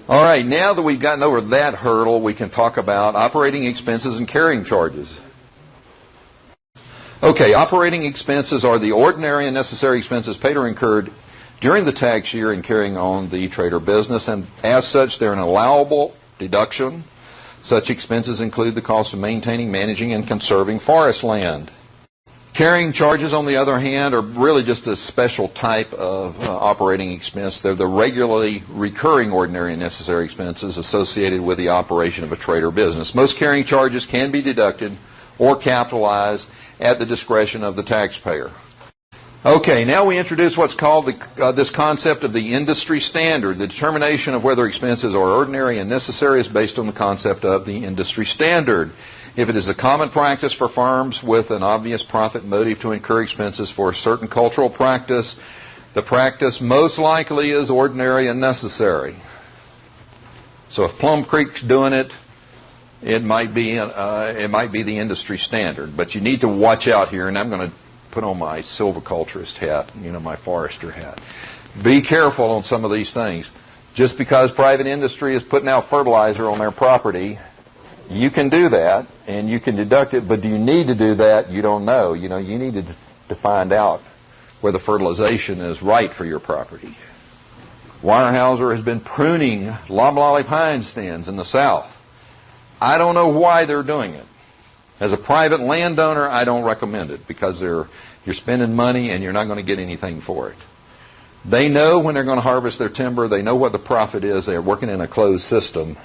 All right, now that we've gotten over that hurdle, we can talk about operating expenses and carrying charges. Okay, operating expenses are the ordinary and necessary expenses paid or incurred during the tax year in carrying on the trade or business, and as such, they're an allowable deduction. Such expenses include the cost of maintaining, managing, and conserving forest land. Carrying charges, on the other hand, are really just a special type of operating expense. They're the regularly recurring ordinary and necessary expenses associated with the operation of a trade or business. Most carrying charges can be deducted or capitalized at the discretion of the taxpayer. Okay, now we introduce what's called this concept of the industry standard. The determination of whether expenses are ordinary and necessary is based on the concept of the industry standard. If it is a common practice for firms with an obvious profit motive to incur expenses for a certain cultural practice, the practice most likely is ordinary and necessary. So if Plum Creek's doing it, it might be the industry standard. But you need to watch out here, and I'm going to put on my silviculturist hat, my forester hat. Be careful on some of these things. Just because private industry is putting out fertilizer on their property, you can do that, and you can deduct it, but do you need to do that? You don't know. You need to find out where the fertilization is right for your property. Weyerhaeuser has been pruning loblolly pine stands in the south. I don't know why they're doing it. As a private landowner, I don't recommend it because you're spending money and you're not going to get anything for it. They know when they're going to harvest their timber. They know what the profit is. They're working in a closed system.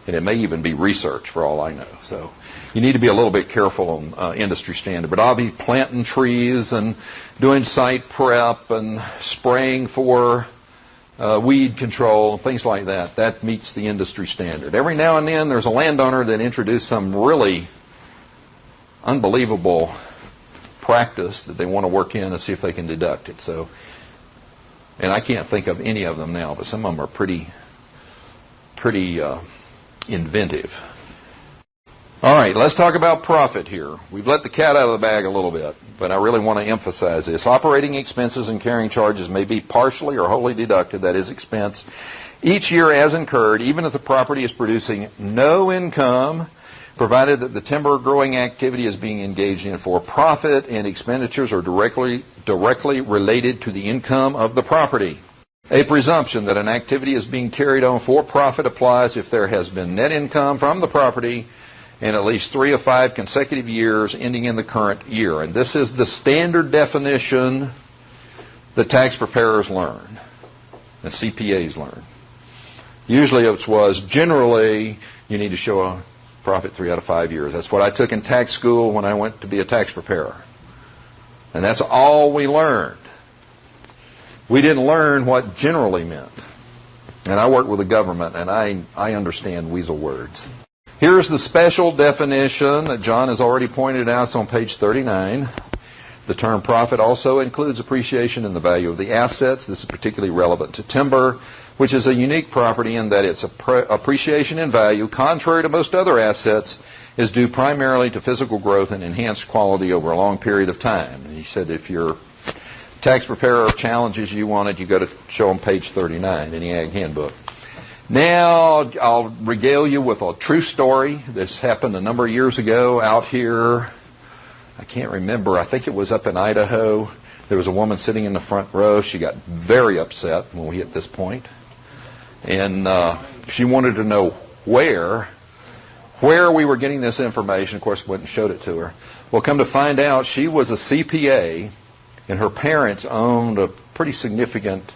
And it may even be research for all I know. So you need to be a little bit careful on industry standard. But I'll be planting trees and doing site prep and spraying for weed control and things like that. That meets the industry standard. Every now and then there's a landowner that introduced some really unbelievable practice that they want to work in and see if they can deduct it. So, and I can't think of any of them now, but some of them are pretty inventive. All right, let's talk about profit here. We've let the cat out of the bag a little bit, but I really want to emphasize this. Operating expenses and carrying charges may be partially or wholly deducted, that is expense, each year as incurred, even if the property is producing no income, provided that the timber growing activity is being engaged in for profit and expenditures are directly related to the income of the property. A presumption that an activity is being carried on for profit applies if there has been net income from the property in at least 3 of 5 consecutive years ending in the current year. And this is the standard definition that tax preparers learn and CPAs learn. Usually it was generally you need to show a profit 3 out of 5 years. That's what I took in tax school when I went to be a tax preparer. And that's all we learned. We didn't learn what generally meant. And I work with the government, and I understand weasel words. Here's the special definition that John has already pointed out. It's on page 39. The term profit also includes appreciation in the value of the assets. This is particularly relevant to timber, which is a unique property in that its appreciation in value, contrary to most other assets, is due primarily to physical growth and enhanced quality over a long period of time. And he said if your tax preparer challenges you on it, you got to show them page 39 in the Ag Handbook. Now, I'll regale you with a true story. This happened a number of years ago out here. I can't remember. I think it was up in Idaho. There was a woman sitting in the front row. She got very upset when we hit this point. And she wanted to know where we were getting this information. Of course, went and showed it to her. Well, come to find out, she was a CPA, and her parents owned a pretty significant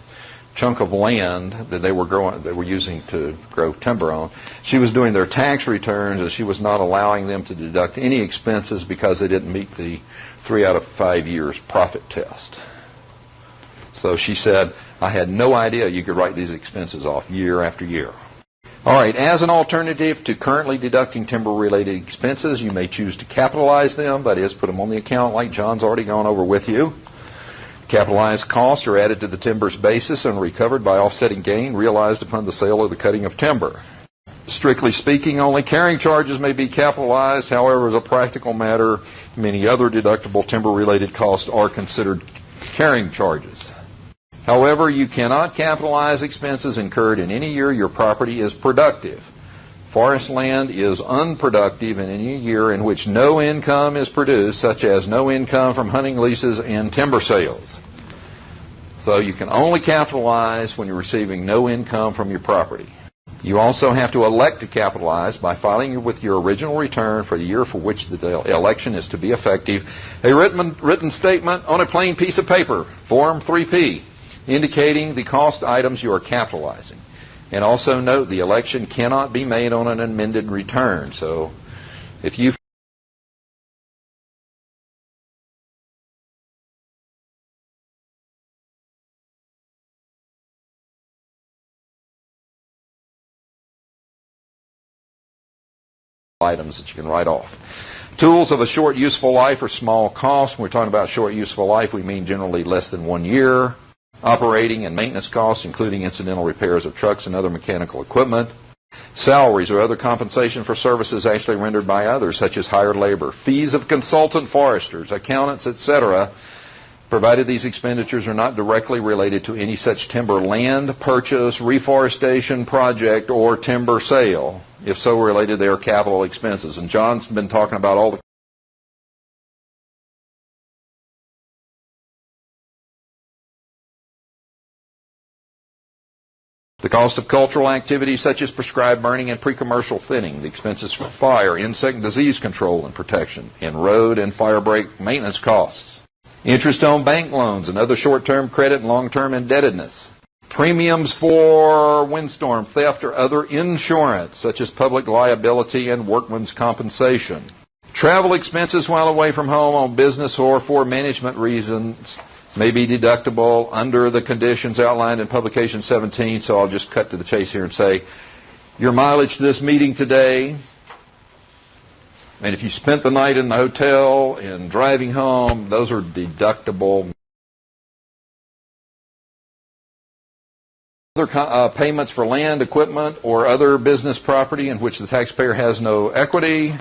chunk of land that they were using to grow timber on. She was doing their tax returns, and she was not allowing them to deduct any expenses because they didn't meet the 3 out of 5 years profit test. So she said, I had no idea you could write these expenses off year after year. All right, as an alternative to currently deducting timber-related expenses, you may choose to capitalize them, that is, put them on the account like John's already gone over with you. Capitalized costs are added to the timber's basis and recovered by offsetting gain realized upon the sale or the cutting of timber. Strictly speaking, only carrying charges may be capitalized. However, as a practical matter, many other deductible timber-related costs are considered carrying charges. However, you cannot capitalize expenses incurred in any year your property is productive. Forest land is unproductive in any year in which no income is produced, such as no income from hunting leases and timber sales. So you can only capitalize when you're receiving no income from your property. You also have to elect to capitalize by filing with your original return for the year for which the election is to be effective a written statement on a plain piece of paper, Form 3P, indicating the cost items you are capitalizing. And also note the election cannot be made on an amended return. So if you items that you can write off. Tools of a short useful life or small cost. When we're talking about short useful life, we mean generally less than 1 year. Operating and maintenance costs, including incidental repairs of trucks and other mechanical equipment. Salaries or other compensation for services actually rendered by others, such as hired labor. Fees of consultant foresters, accountants, etc., provided these expenditures are not directly related to any such timber land purchase, reforestation project, or timber sale. If so related, they are capital expenses. And John's been talking about all the cost of cultural activities such as prescribed burning and pre-commercial thinning, the expenses for fire, insect and disease control and protection, and road and fire break maintenance costs. Interest on bank loans and other short-term credit and long-term indebtedness. Premiums for windstorm, theft, or other insurance, such as public liability and workman's compensation. Travel expenses while away from home on business or for management reasons may be deductible under the conditions outlined in Publication 17, so I'll just cut to the chase here and say, your mileage to this meeting today, and if you spent the night in the hotel and driving home, those are deductible. Other payments for land, equipment, or other business property in which the taxpayer has no equity.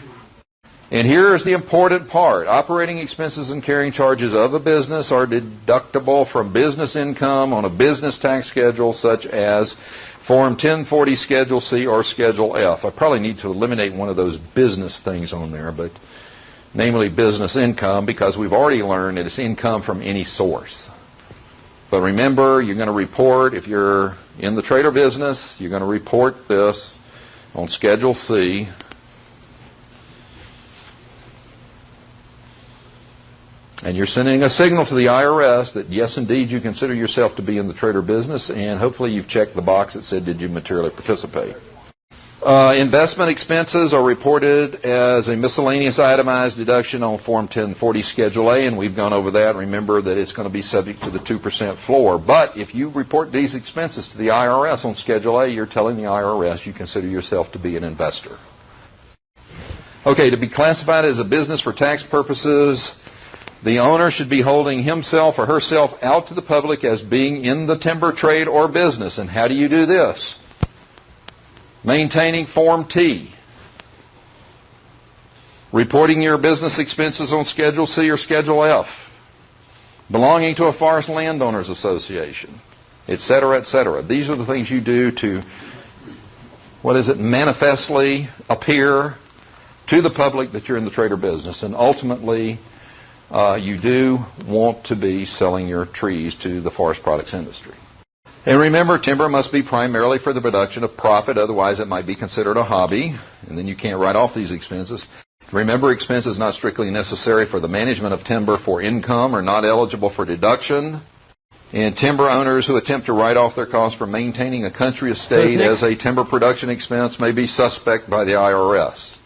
And here's the important part. Operating expenses and carrying charges of a business are deductible from business income on a business tax schedule such as Form 1040 Schedule C or Schedule F. I probably need to eliminate one of those business things on there, but namely business income, because we've already learned that it's income from any source. But remember, you're going to report, if you're in the trader business, you're going to report this on Schedule C. And you're sending a signal to the IRS that, yes, indeed, you consider yourself to be in the trader business, and hopefully you've checked the box that said, did you materially participate? Investment expenses are reported as a miscellaneous itemized deduction on Form 1040 Schedule A, and we've gone over that. Remember that it's going to be subject to the 2% floor. But if you report these expenses to the IRS on Schedule A, you're telling the IRS you consider yourself to be an investor. Okay, to be classified as a business for tax purposes, the owner should be holding himself or herself out to the public as being in the timber trade or business. And how do you do this? Maintaining Form T. Reporting your business expenses on Schedule C or Schedule F. Belonging to a forest landowners association, etc., etc. These are the things you do to, manifestly appear to the public that you're in the trader business. And ultimately, you do want to be selling your trees to the forest products industry. And remember, timber must be primarily for the production of profit, otherwise it might be considered a hobby, and then you can't write off these expenses. Remember, expenses not strictly necessary for the management of timber for income are not eligible for deduction. And timber owners who attempt to write off their costs for maintaining a country estate as a timber production expense may be suspect by the IRS.